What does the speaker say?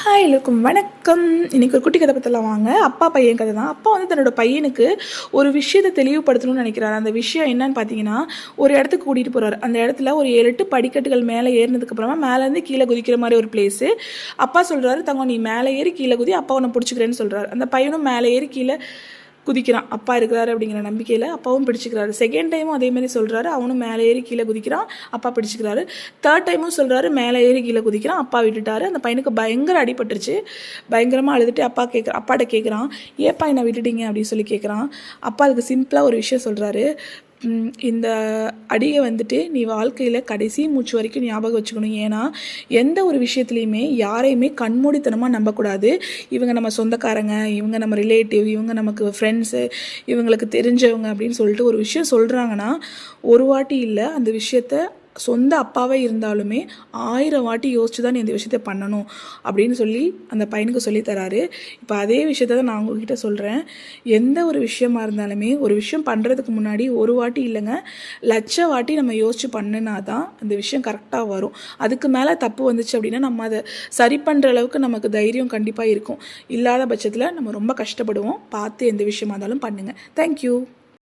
Hi எல்லோருக்கும் வணக்கம். இன்றைக்கி ஒரு குட்டி கதை பற்றலாம் வாங்க. அப்பா பையன் கதை தான். அப்பா வந்து தன்னோட பையனுக்கு ஒரு விஷயத்தை தெளிவுபடுத்தணும்னு நினைக்கிறாரு. அந்த விஷயம் என்னன்னு பார்த்தீங்கன்னா, ஒரு இடத்துக்கு கூட்டிகிட்டு போகிறாரு. அந்த இடத்துல ஒரு 7-8 படிக்கட்டுகள் மேலே ஏறினதுக்கப்புறமா மேலேருந்து கீழே குதிக்கிற மாதிரி ஒரு பிளேஸு. அப்பா சொல்கிறாரு, தங்கம் நீ மேலே ஏறி கீழே குதி, அப்பா உன்னை பிடிச்சிக்கிறேன்னு சொல்கிறாரு. அந்த பையனும் மேலே ஏறி கீழே குதிக்கிறான். அப்பா இருக்கிறாரு அப்படிங்கிற நம்பிக்கையில் அப்பாவும் பிடிச்சிக்கிறாரு. செகண்ட் டைமும் அதேமாதிரி சொல்கிறாரு, அவனும் மேலே ஏறி கீழே குதிக்கிறான், அப்பா பிடிச்சிக்கிறாரு. தேர்ட் டைமும் சொல்கிறாரு, மேலே ஏறி கீழே குதிக்கிறான், அப்பா விட்டுட்டாரு. அந்த பையனுக்கு பயங்கர அடிபட்டுருச்சு. பயங்கரமாக அழுதுட்டு அப்பாட்ட கேட்குறான், ஏப்பா என்னை விட்டுட்டீங்க அப்படின்னு சொல்லி கேட்குறான். அப்பா அதுக்கு சிம்பிளாக ஒரு விஷயம் சொல்கிறாரு, இந்த அடியை வந்துட்டு நீ வாழ்க்கையில் கடைசி மூச்சு வரைக்கும் ஞாபகம் வச்சுக்கணும். ஏன்னா எந்த ஒரு விஷயத்துலையுமே யாரையுமே கண்மூடித்தனமாக நம்பக்கூடாது. இவங்க நம்ம சொந்தக்காரங்க, இவங்க நம்ம ரிலேட்டிவ், இவங்க நமக்கு ஃப்ரெண்ட்ஸு, இவங்களுக்கு தெரிஞ்சவங்க அப்படின்னு சொல்லிட்டு ஒரு விஷயம் சொல்கிறாங்கன்னா ஒரு வாட்டி இல்லை, அந்த விஷயத்த சொந்த அப்பாவே இருந்தாலுமே 1000 வாட்டி யோசிச்சு தான் நீ இந்த விஷயத்தை பண்ணணும் அப்படின்னு சொல்லி அந்த பையனுக்கு சொல்லித்தராரு. இப்போ அதே விஷயத்த தான் நான் உங்ககிட்ட சொல்கிறேன். எந்த ஒரு விஷயமா இருந்தாலுமே ஒரு விஷயம் பண்ணுறதுக்கு முன்னாடி ஒரு வாட்டி இல்லைங்க, 1,00,000 வாட்டி நம்ம யோசிச்சு பண்ணினா தான் அந்த விஷயம் கரெக்டாக வரும். அதுக்கு மேலே தப்பு வந்துச்சு அப்படின்னா நம்ம அதை சரி பண்ணுற அளவுக்கு நமக்கு தைரியம் கண்டிப்பாக இருக்கும். இல்லாத பட்சத்தில் நம்ம ரொம்ப கஷ்டப்படுவோம். பார்த்து எந்த விஷயமா இருந்தாலும் பண்ணுங்கள். தேங்க்யூ.